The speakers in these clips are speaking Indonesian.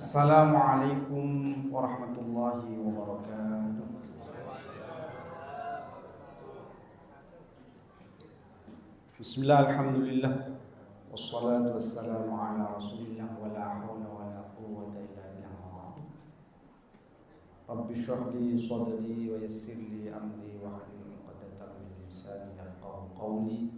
Assalamualaikum warahmatullahi wabarakatuh. Bismillah, alhamdulillah, wassalatu wassalamu ala rasulillah, wa la hawla wa la quwwata illa billah. Rabbi shrah li sadri wa yassir li amri wa hlul 'uqdatam min lisani yafqahu qawli.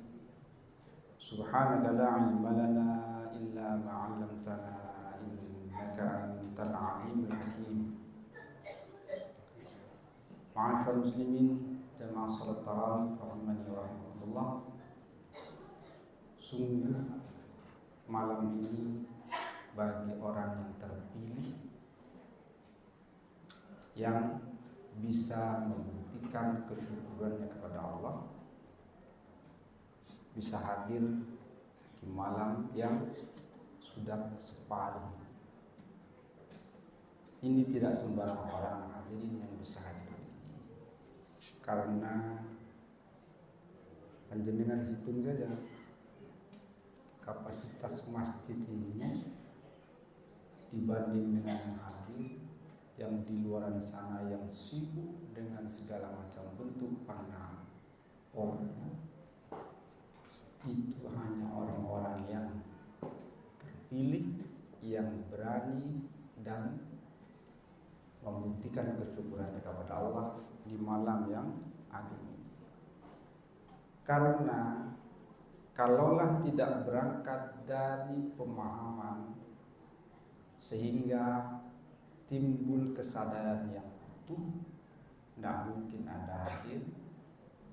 Subhanaka la ilma lana illa ma 'allamtana innaka antal alimul hakim. Ma'asyiral muslimin jamaah salat tarawih rahimani wa rahimakumullah. Sungguh malam ini bagi orang yang terpilih yang bisa membuktikan kesyukurannya kepada Allah, bisa hadir di malam yang sudah separuh. Ini tidak sembarang orang hadirin yang bisa hadir ini, karena panjenengan hitung saja kapasitas masjid ini dibanding dengan yang hadir yang di luaran sana yang sibuk dengan segala macam bentuk panah porno. Itu hanya orang-orang yang terpilih, yang berani dan membuktikan kesyukuran kepada Allah di malam yang agung. Karena kalaulah tidak berangkat dari pemahaman sehingga timbul kesadaran yang utuh, tidak mungkin ada hadir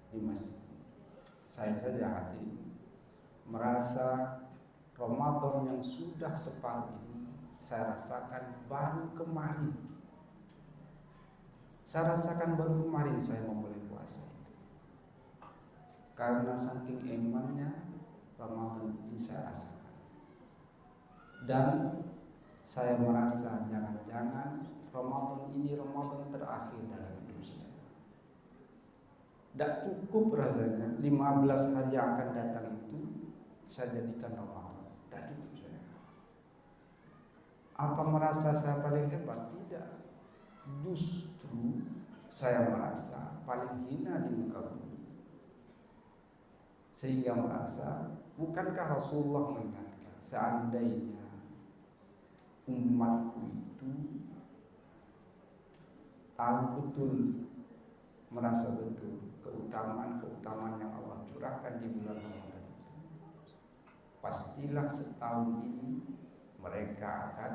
di masjid. Saya saja hadir merasa Ramadan yang sudah separuh ini saya rasakan baru kemarin. Saya rasakan baru kemarin saya memulai puasa itu. Karena saking emannya Ramadan ini saya rasakan. Dan saya merasa jangan-jangan Ramadan ini Ramadan terakhir dalam hidup saya. Tak cukup rasanya 15 hari yang akan datang itu saya jadikan Ramadan. Tak cukup saya. Apa merasa saya paling hebat? Tidak. Justru saya merasa paling hina di muka bumi. Sehingga merasa, bukankah Rasulullah mengatakan seandainya umatku itu tahu betul, merasa betul keutamaan yang Allah curahkan di bulan Ramadan itu, pastilah setahun ini mereka akan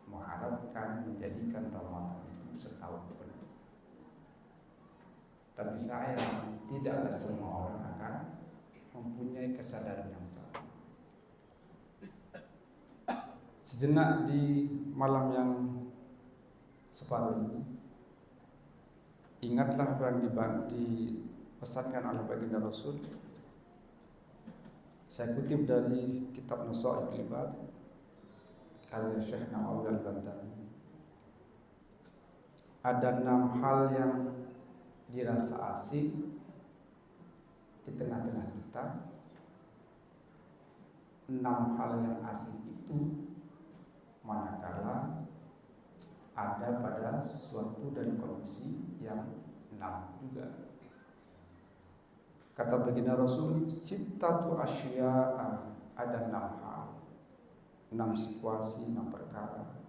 mengharapkan menjadikan Ramadan itu setahun penuh. Tapi sayang, tidaklah semua orang akan mempunyai kesadaran yang sama. Sejenak di malam yang separuh ini, ingatlah yang dipesankan oleh baginda Rasul. Saya kutip dari kitab Nasaihul Ibad karya Syekh Nawawi Al-Bantani. Ada 6 hal yang dirasa asing di tengah-tengah kita. 6 hal yang asing itu manakala ada pada suatu dan kondisi yang 6 juga. Kata baginda Rasul, sittatu asya'a, ada 6 hal, 6 situasi, 6 perkara.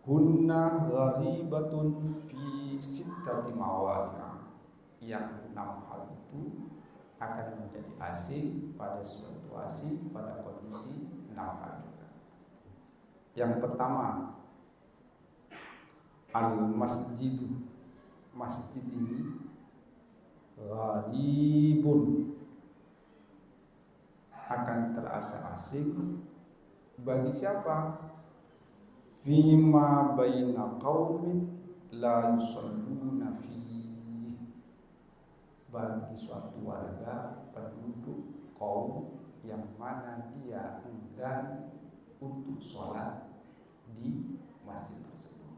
Hunna gharibatun fi sittati mawadi'a, yang 6 hal itu akan menjadi asing pada suatu situasi, pada kondisi 6 hal juga. Yang pertama, al-masjidu, masjid ini gharibun, akan terasa asing bagi siapa? Fima baina qaumin la yusalluna fihi, bagi suatu warga penduduk kaum yang mana dia enggan untuk sholat di masjid tersebut.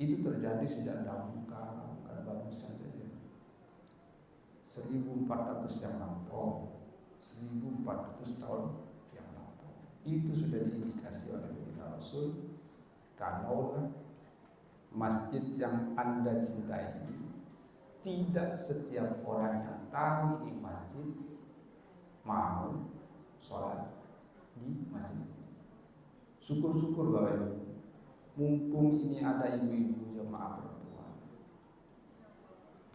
Itu terjadi sejak dahulu kala, bukan baru saja. 1400 yang lampau, 1400 tahun yang lampau. Itu sudah diindikasi oleh kita Rasul. Kalau masjid yang Anda cintai ini tidak setiap orang yang tahu di masjid mau sholat di masjid. Syukur-syukur Bapak Ibu, mumpung ini ada ibu-ibu jemaah perempuan.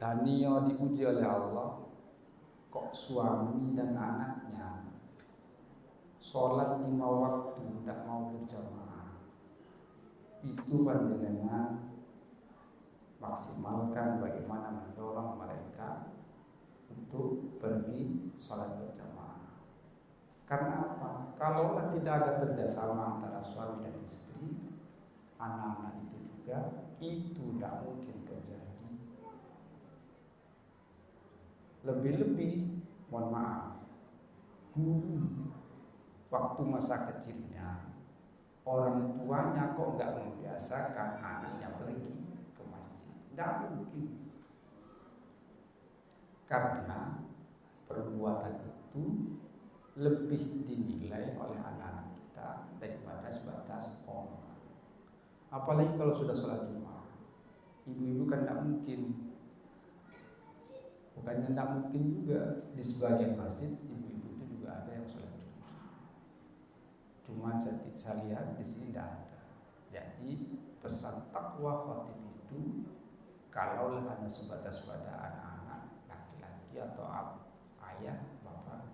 Danio diuji oleh Allah, kok suami dan anaknya sholat 5 waktu tidak mau berjamaah. Itu panjenengan maksimalkan bagaimana mendorong mereka untuk pergi sholat berjamaah. Karena apa? Kalaulah tidak ada kerjasama antara suami dan istri, anak-anak itu juga, itu tidak mungkin terjadi. Lebih-lebih, mohon maaf, dulu waktu masa kecilnya orang tuanya kok nggak membiasakan anaknya pergi ke masjid. Tidak mungkin. Karena perbuatan itu lebih dinilai oleh anak-anak kita daripada sebatas orang. Apalagi kalau sudah sholat Jumat. Ibu-ibu kan tidak mungkin. Bukannya tidak mungkin juga, di sebagian masjid ibu-ibu itu juga ada yang sholat Jumat. Cuma saya lihat di sini tidak ada. Jadi pesan takwa khatib itu kalaulah hanya sebatas pada anak-anak laki-laki atau ayah, bapak,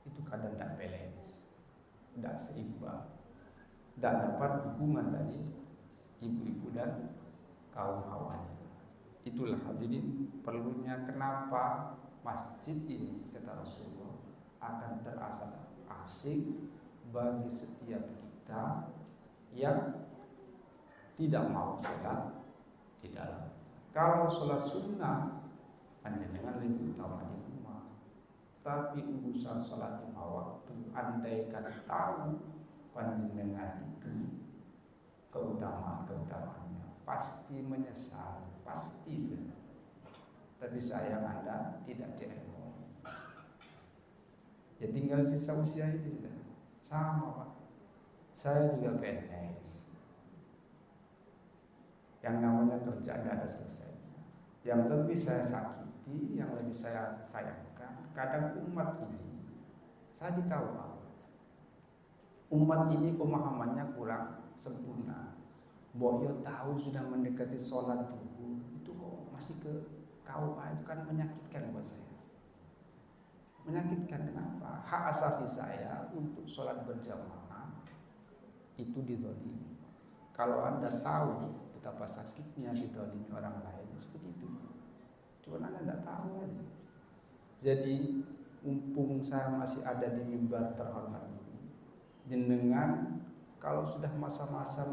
itu kadang tidak balance, tidak seimbang, tidak dapat dukungan dari ibu-ibu dan kaum hawa. Itulah hadirin perlunya kenapa masjid ini kata Rasulullah akan terasa asik bagi setiap kita yang tidak mau sholat di dalam. Kalau sholat sunnah panjenengan lebih utama di rumah. Tapi urusan sholat 5 waktu, andaikan tahu panjenengan itu keutamaannya, pasti menyesal, pasti. Tapi sayang Anda tidak direspon. Ya tinggal sisa usia itu sama Pak. Saya juga PNS. Yang namanya kerja tidak ada selesainya. Yang lebih saya sakiti, yang lebih saya sayangkan, kadang umat ini, saya dikawal. Umat ini pemahamannya kurang sempurna. Boyo tahu sudah mendekati sholat duhur, itu kok masih ke KUA, itu kan menyakitkan buat saya. Menyakitkan kenapa? Hak asasi saya untuk sholat berjamaah itu didolimi. Kalau Anda tahu betapa sakitnya didolimi orang lain seperti itu, cuma Anda tidak tahu aja. Jadi mumpung saya masih ada di mimbar terhormat ini, jenengan kalau sudah masa-masa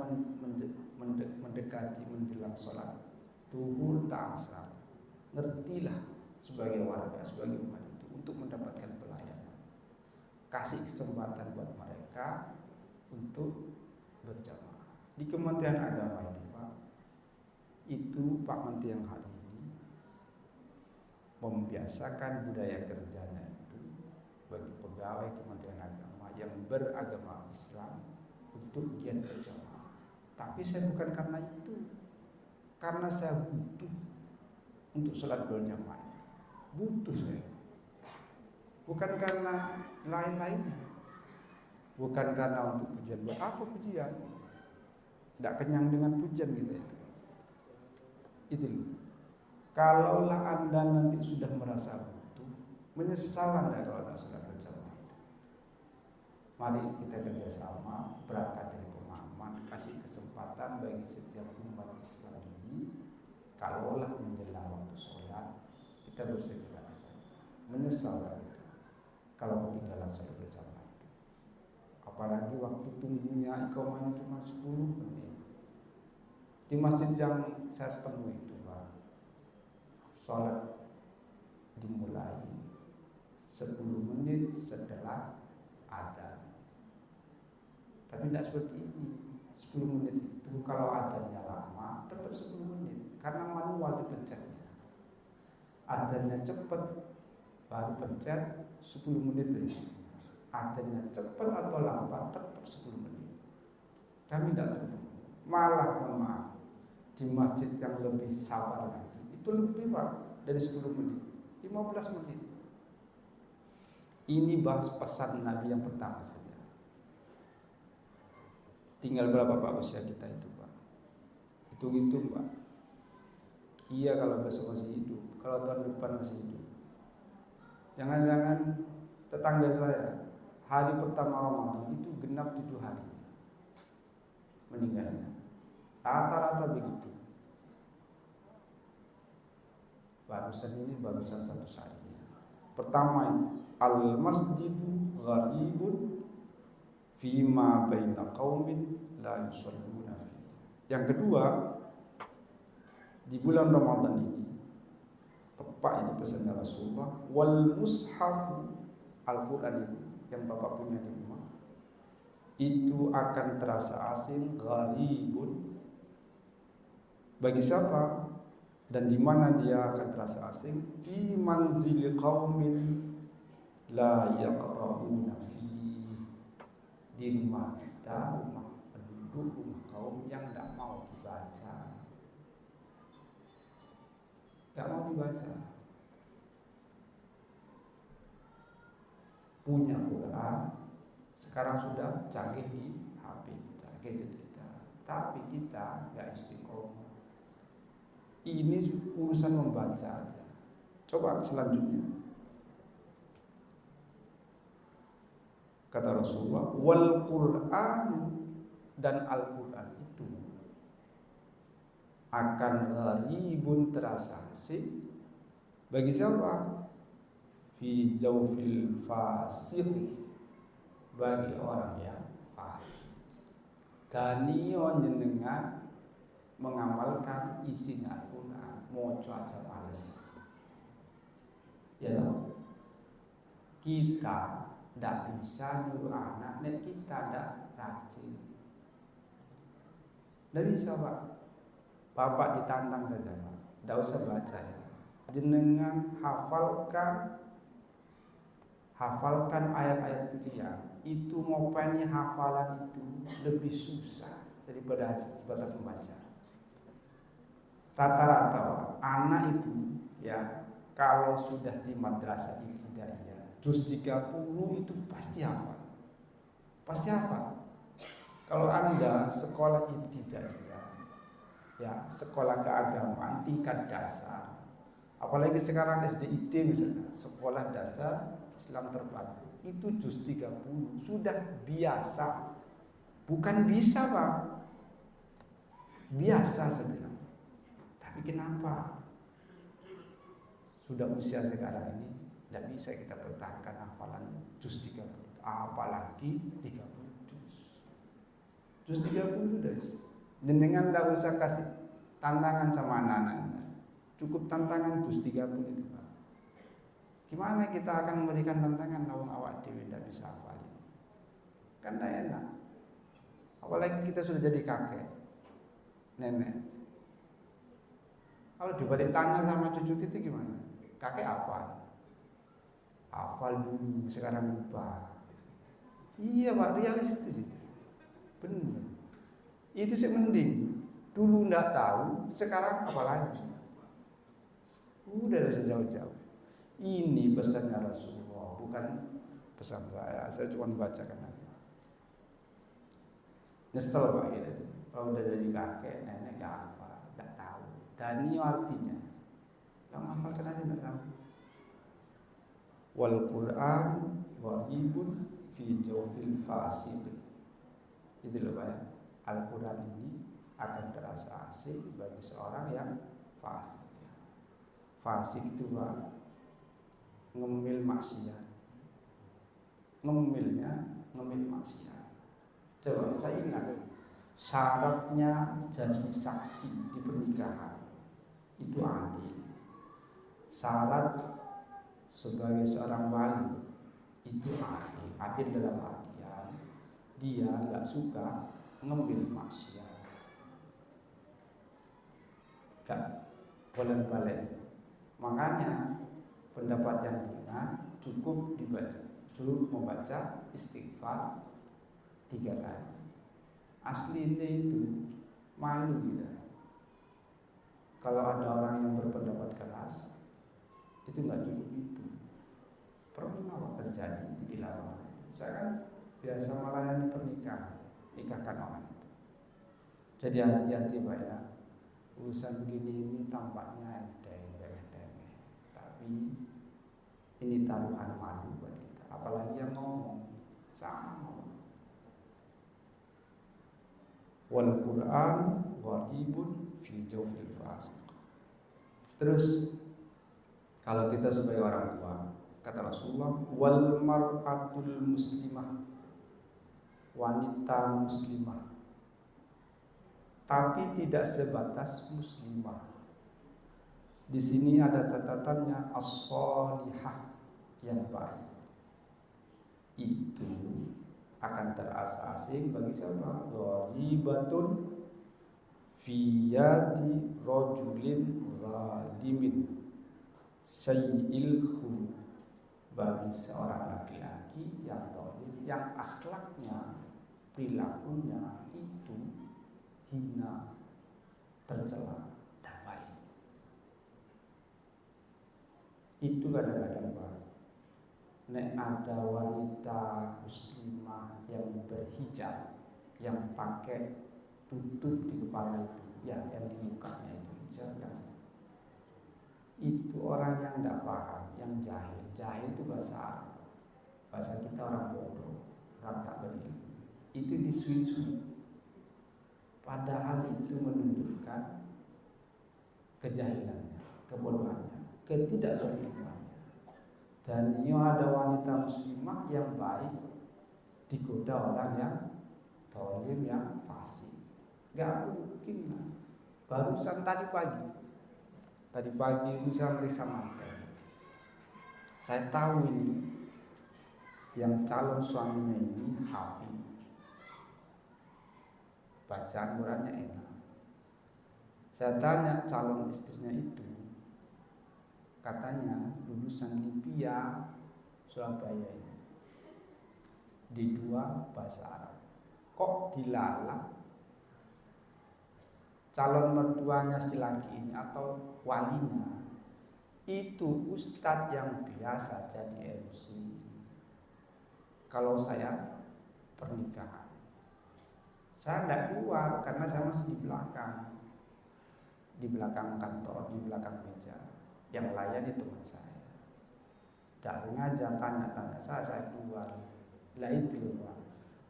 mendekati menjelang sholat duhur ta'asar, ngertilah sebagai warga, sebagai umat itu untuk mendapatkan pelayanan. Kasih kesempatan buat mereka untuk berjamaah. Di Kementerian Agama itu Pak, itu Pak Menteri yang hari ini membiasakan budaya kerjanya itu bagi pegawai Kementerian Agama yang beragama Islam untuk giat berjamaah. Tapi saya bukan karena itu, karena saya butuh untuk sholat berjamaah. Butuh saya, bukan karena lain-lainnya, bukan karena untuk pujian. Buat apa pujian? Tidak kenyang dengan pujian kita itu. Itu loh. Kalaulah Anda nanti sudah merasa butuh, menyesal Anda kalau Anda sholat berjamaah itu. Mari kita kerjasama, berangkat dari pemahaman, kasih kesempatan bagi setiap umat Islam ini. Kalaulah menjelang waktu sholat, kita bersegera ke sana. Menyesal itu kalau ketinggalan sholat berjamaah itu. Apalagi waktu tunggunya iqamahnya cuma 10 menit. Di masjid yang saya temui itu Pak, sholat dimulai 10 menit setelah adzan. Tapi tidak seperti ini. 10 menit itu kalau adzannya lama tetap 10 menit karena manual dipencetnya. Adzannya cepat baru pencet 10 menit berikutnya. Artinya cepat atau lambat tetap 10 menit. Kami tidak tertunggu. Malah mohon maaf, di masjid yang lebih sabar lagi itu lebih Pak dari 10 menit, 15 menit. Ini bahas pesan Nabi yang pertama saja. Tinggal berapa Pak usia kita itu Pak? Hitung-hitung Pak. Iya kalau besok masih hidup, kalau tahun depan masih hidup. Jangan-jangan tetangga saya hari pertama Ramadan itu genap 7 hari meninggalnya. Rata-rata begitu. Barusan satu sehari. Pertama, al-masjidu gharibun fima baina qaumin la yusalluna fi. Yang kedua, di bulan Ramadan ini tepat ini pesannya Rasulullah, wal mushaf Al-Quran itu yang Bapak punya di rumah itu akan terasa asing, gharibun. Bagi siapa dan di mana dia akan terasa asing? Fi manzili qaumin la yaqra'una fi. Di rumah kita, rumah penduduk, rumah kaum yang tidak mau dibaca. Tidak mau dibaca. Punya Quran, sekarang sudah canggih di HP kita, gadget kita, tapi kita nggak istiqomah. Ini urusan membaca aja. Coba selanjutnya. Kata Rasulullah, wal Quran, dan Al-Quran itu akan gharibun terasa asing bagi siapa? Fi jawfil fasik, bagi orang yang fasik. Kaniyo jenengan mengamalkan isi Al-Quran, mau cuaca males. Ya loh. Kita tidak bisa nyuruh anak dan kita tidak rajin. Tidak bisa Pak. Bapak ditantang saja Pak. Tidak usah baca ya. Jenengan hafalkan ayat-ayat pilihan. Itu mau pengen hafalan itu lebih susah daripada sebatas membaca. Rata-rata anak itu ya kalau sudah di madrasah ibtidaiyah juz 30 itu pasti hafal. Pasti hafal. Kalau Anda sekolah ibtidaiyah ya, sekolah keagamaan tingkat dasar, apalagi sekarang SDIT misalnya, sekolah dasar Islam terpadu, itu juz 30 sudah biasa. Bukan bisa Pak, biasa saya bilang. Tapi kenapa sudah usia sekarang ini tidak bisa kita pertahankan hafalan juz 30, apalagi 30 juz. Juz 30 sudah. Dengan tidak usah kasih tantangan sama anak-anak, cukup tantangan juz 30 itu Pak. Gimana kita akan memberikan tantangan kalau awak dewi tidak bisa hafalin? Kan tidak enak. Apalagi kita sudah jadi kakek, nenek. Kalau dibalik tanya sama cucu kita gimana? Kakek hafal dulu, sekarang lupa. Iya Pak, realistis itu. Benar. Itu sih mending. Dulu tidak tahu, sekarang apalagi. Udah jauh-jauh. Ini pesannya Rasulullah, bukan pesan saya. Saya cuma bacakan aja. Nyesel Pak gitu. Kalau udah jadi kakek, nenek nggak hafal, nggak tahu. Dan ini artinya, yang hafalkan aja nggak tahu. Wal Quran gharibun fi jawfil fasik. Itu loh Pak. Al-Quran ini akan terasa asing bagi seorang yang fasik. Fasik itu Pak, ngemil maksiat. Ngemil maksiat. Coba saya ingat, syaratnya jadi saksi di pernikahan itu adil. Syarat sebagai seorang wali itu adil. Adil dalam artian dia nggak suka ngemil maksiat, gak bolak-balik. Makanya pendapat yang ringan cukup dibaca justru membaca istighfar 3 kali. Aslinya itu malu gitu. Kalau ada orang yang berpendapat keras, itu nggak cukup itu. Pernah terjadi di lapangan. Saya kan biasa melayani pernikahan, nikahkan orang itu. Jadi hati-hati Pak ya. Urusan begini ini tampaknya remeh-temeh, tapi ini taruhan malu buat kita. Apalagi yang ngomong sama. Wal Quran ghalibun fi jawfil fasiq. Terus kalau kita sebagai orang tua, kata Rasulullah, wal mar'atul muslimah, wanita muslimah, tapi tidak sebatas muslimah. Di sini ada catatannya as-salihah, yang baik. Itu akan terasa asing bagi siapa? Ghalibatun fi yadi rajulin zalimin sayyi'il khuluq, bagi seorang laki-laki yang zalim, yang akhlaknya, perilakunya itu hina, tercela, damai. Itu kadang-kadang Pak, nek ada wanita muslimah yang berhijab, yang pakai tutup di kepala itu, ya yang di mukanya itu jelas. Itu orang yang tidak paham, yang jahil. Jahil itu bahasa Arab. Bahasa kita orang bodoh, orang tak berilmu. Itu disuit-suit. Padahal itu menunjukkan kejahilannya, kebodohannya, ketidakberilmuannya. Dan ini ada wanita muslimah yang baik digoda orang yang zalim, yang fasik. Gak mungkin lah. Barusan tadi pagi itu saya meriksa manten. Saya tahu ini yang calon suaminya ini hafid, bacaan Qurannya enak. Saya tanya calon istrinya itu, katanya lulusan Libya, Surabaya ini, D2 bahasa Arab. Kok dilalah calon mertuanya si laki ini atau walinya itu ustadz yang biasa jadi MC kalau saya pernikahan. Saya tidak keluar karena saya masih di belakang kantor, di belakang meja. Yang layani teman saya. Tak sengaja tanya-tanya saya keluar. Lah itu Pak.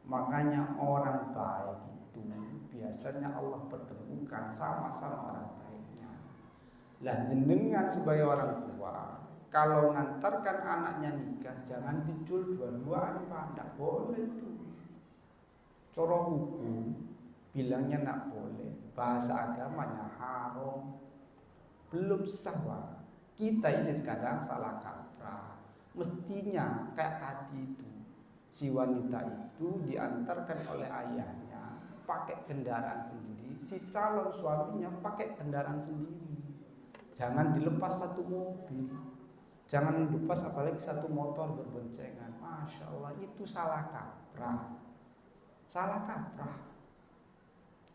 Makanya orang baik itu biasanya Allah pertemukan sama-sama orang baiknya. Lah jenengan sebagai orang tua, kalau ngantarkan anaknya nikah jangan dicul dua-duaan Pak, tidak boleh itu. Cara hukum bilangnya tidak boleh, bahasa agamanya haram, belum sah. Kita ini sekarang salah kaprah. Mestinya kayak tadi itu, si wanita itu diantarkan oleh ayahnya pakai kendaraan sendiri, si calon suaminya pakai kendaraan sendiri. Jangan dilepas satu mobil, jangan dilepas apalagi satu motor berboncengan. Masya Allah, itu salah kaprah.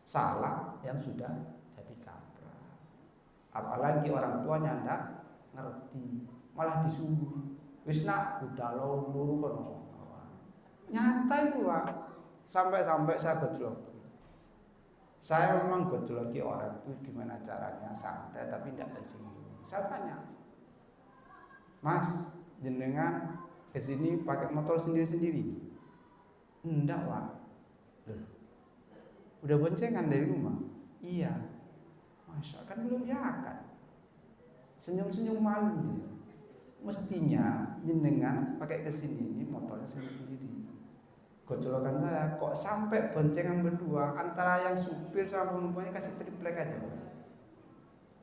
Salah yang sudah jadi kaprah. Apalagi orang tuanya ndak ngerti, malah disuruh wis nak udah luru kono. Nyata itu Pak. Sampai-sampai saya gojlok. Saya memang gojloki orang itu gimana caranya, santai tapi tidak tersinggung. Saya tanya, Mas, jenengan kesini pakai motor sendiri-sendiri? Enggak Pak. Loh, udah boncengan dari rumah? Iya. Masya, kan belum diangkat. Senyum-senyum malu dia. Mestinya jenengan pakai kesini ini motornya sendiri-sendiri. Gojolokan saya kok sampai boncengan berdua, antara yang supir sama penumpangnya kasih triplek aja.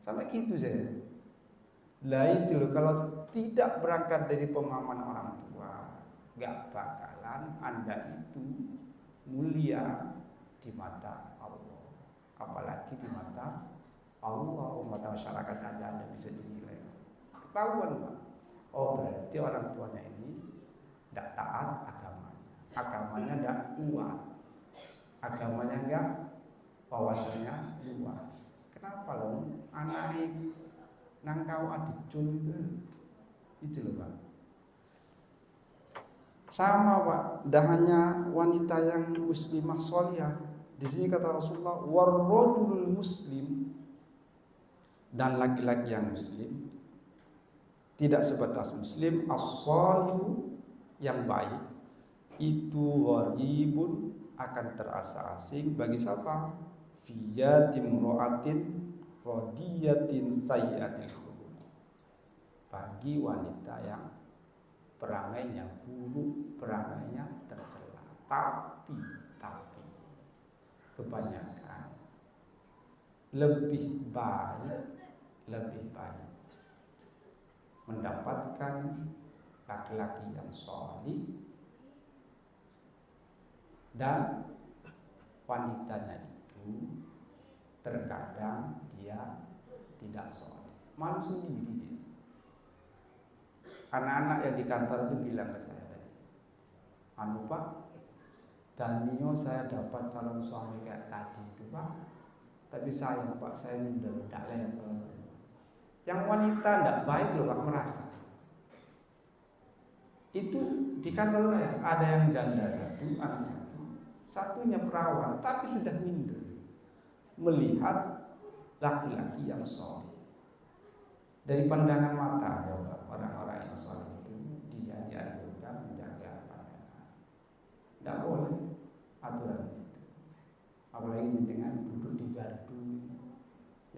Sampai gitu saya. Lah itu loh, kalau tidak berangkat dari pemahaman orang tua, gak bakalan Anda itu mulia di mata Allah, apalagi di mata Allah, umat masyarakat aja Anda bisa dinilai. Ketahuan Pak. Oh berarti orang tuanya ini tidak taat agamanya tidak kuat, agamanya enggak wawasannya luas. Kenapa loh anak nangkau adicul itu loh Pak. Sama Pak, dah hanya wanita yang muslimah sholihah. Di sini kata Rasulullah, warrajulul muslim, dan laki-laki yang muslim, tidak sebatas muslim, as-shalihu, yang baik, itu gharibun, akan terasa asing bagi siapa? Fiyatim ro'atin rodiyatin sayyatil khuluq, bagi wanita yang perangainya buruk, perangainya tercela. Tapi kebanyakan lebih baik mendapatkan laki-laki yang sholih dan wanitanya itu terkadang dia tidak sholih, malu sendiri dia. Anak-anak yang di kantor itu bilang ke saya tadi, anu Pak, Danio saya dapat calon suami kayak tadi itu Pak, tapi sayang Pak, saya minder, tidak level. Yang wanita tidak baik loh Pak, merasa itu di kantor saya ada yang janda satu, anak satunya perawan, tapi sudah minder melihat laki-laki yang soleh. Dari pandangan mata orang-orang yang soleh itu dia dianjurkan menjaga pandangan. Tidak boleh aturan itu. Apalagi dengan duduk di gardu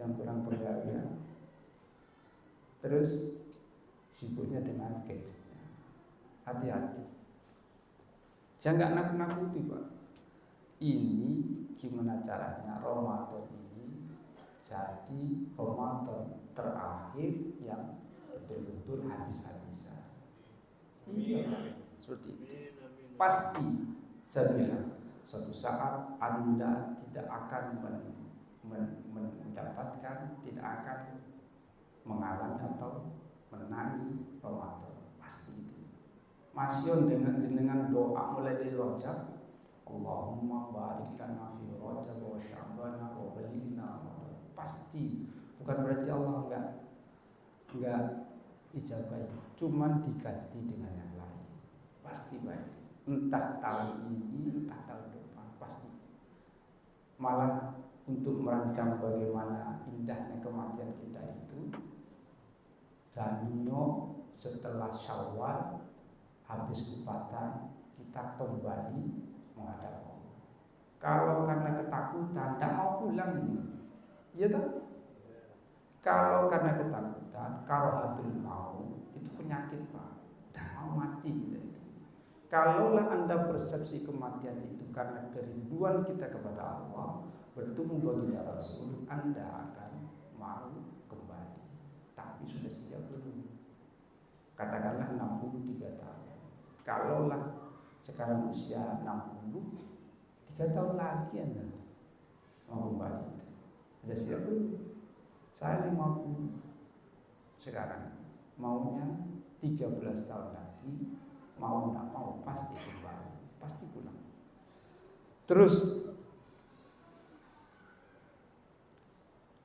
yang kurang bergaya. Terus sibuknya dengan gadgetnya. Hati-hati. Saya nggak nakut-nakuti Pak. Ini gimana caranya Ramadan ini jadi Ramadan terakhir yang betul-betul habis-habisan. Iya, seperti itu. Pasti saya bilang suatu saat Anda tidak akan mendapatkan, tidak akan mengalami atau menangi Ramadan. Pasti itu. Masih dengan doa mulai dari Rajab, Allahumma barik lana fi Rajab wa Sya'ban wa balighna. Pasti, bukan berarti Allah enggak ijabah, cuman diganti dengan yang lain. Pasti baik. Entah tahun ini, entah tahun depan, pasti. Malah untuk merancang bagaimana indahnya kematian kita itu, Danio setelah Syawal habis kupatan kita kembali menghadap Allah. Kalau karena ketakutan tidak mau pulang ini, iya tak? Kalau karena ketakutan, karahatul maut itu penyakit Pak, tidak mau mati kita itu. Kalaulah Anda persepsi kematian itu karena kerinduan kita kepada Allah, bertemu baginda Rasul, Anda akan mau kembali. Tapi sudah siap belum? Katakanlah 63 tahun. Kalaulah sekarang usia 60, 3 tahun lagi Anda mau kembali. Sudah siap belum? Saya 50 sekarang, maunya 13 tahun lagi, mau tidak mau pasti kembali, pasti pulang. Terus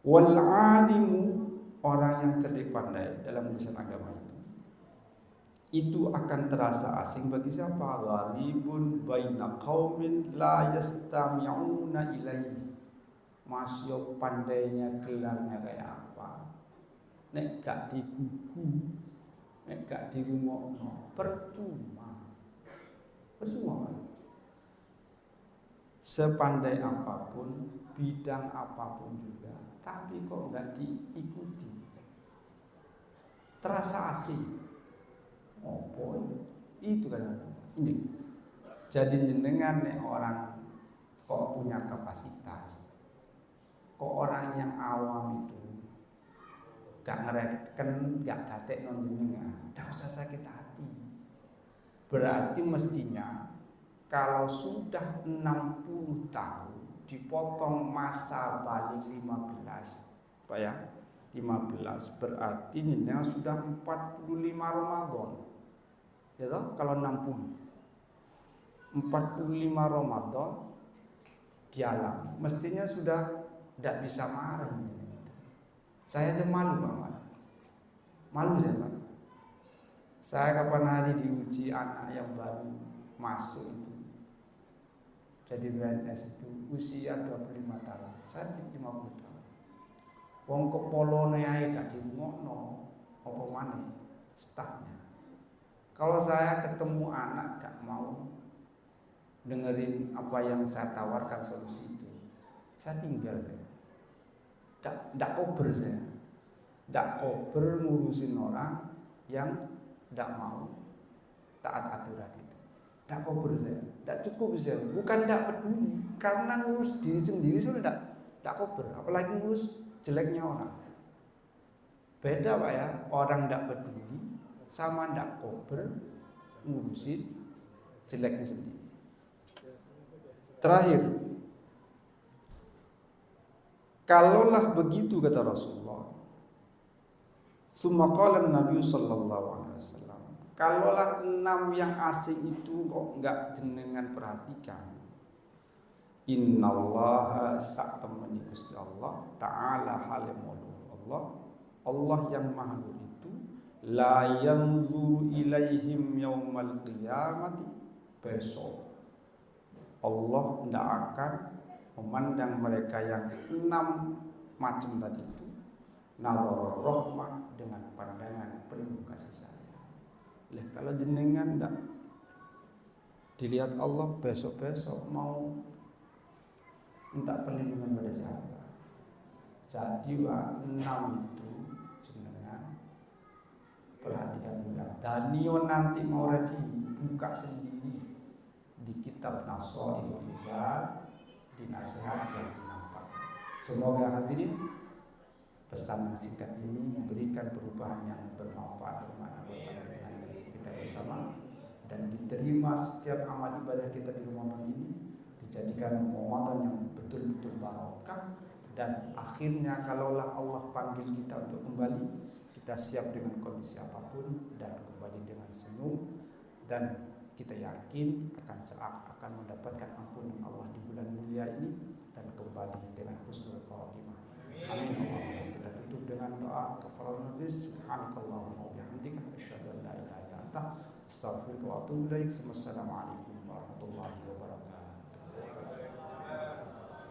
wal alimu, orang yang cerdik pandai dalam urusan agama itu akan terasa asing bagi siapa? Gharibun baina qaumin la yastami'una ilaihi. Masya pandainya gelarnya kayak apa? Nek gak digugu, nek gak dirungokno, percuma. Sepandai apapun, bidang apapun juga, tapi kok gak diikuti, terasa asing. Itu kan ini. Jadi jenengan nek orang kok punya kapasitas, kok orang yang awam itu gak ngereken, gak datek non jenengan, gak usah sakit hati. Berarti mestinya kalau sudah 60 tahun dipotong masa balik 15, Pak ya, 15 berarti jenengan sudah 45 Ramadan. Ya toh, kalau 60. 45 Ramadan jalan, mestinya sudah tidak bisa marah. Saya aja malu Pak. Malu saya Pak. Saya kapan hari diuji anak yang baru masuk itu jadi BNS itu usia 25 tahun. Saya 50 tahun. Wong kok polone ae gak dimokno apa maneh stafnya. Kalau saya ketemu anak gak mau dengerin apa yang saya tawarkan solusi itu, saya tinggal saya. Ndak kober saya. Ndak kober ngurusin orang yang ndak mau taat aturan itu. Ndak kober saya. Ndak cukup saya. Bukan ndak peduli, karena ngurus diri sendiri sudah ndak kober, apalagi ngurus jeleknya orang. Beda Pak ya, orang ndak peduli sama ndak kober ngurusin jeleknya sendiri. Terakhir, kalaulah begitu kata Rasulullah, summa qala Nabi sallallahu alaihi wasallam, kalaulah 6 yang asing itu kok enggak jenengan perhatikan, innallaha sa'tamani Gusti Allah taala halimul Allah yang maha luhur itu la yanzuru ilaihim yaumal qiyamati, besok Allah tidak akan memandang mereka yang 6 macam tadi itu nazar rahmah, dengan pandangan penuh kasih sayang. Kalau jenengan tidak dilihat Allah, besok-besok mau minta perlindungan pada siapa? Jadi 6 itu jenengan perhatikan ulang. Danio nanti mau review, buka sendiri di kitab Nasohul Ibad, di nasihat yang nampak. Semoga hadirin pesan singkat ini memberikan perubahan yang bermanfaat bagi kita bersama, dan diterima setiap amal ibadah kita di Ramadan ini, dijadikan Ramadan yang betul-betul barokah, dan akhirnya kalaulah Allah panggil kita untuk kembali, kita siap dengan kondisi apapun dan kembali dengan senyum, dan kita yakin akan mendapatkan ampunan Allah di bulan mulia ini dan kembali dengan husnul khatimah. Amin. Kita tutup dengan doa kafaratul majlis. Subhanakallahumma wa bihamdika asyhadu an la ilaha illa anta astaghfiruka wa atubu ilaik. Wassalamualaikum warahmatullahi wabarakatuh.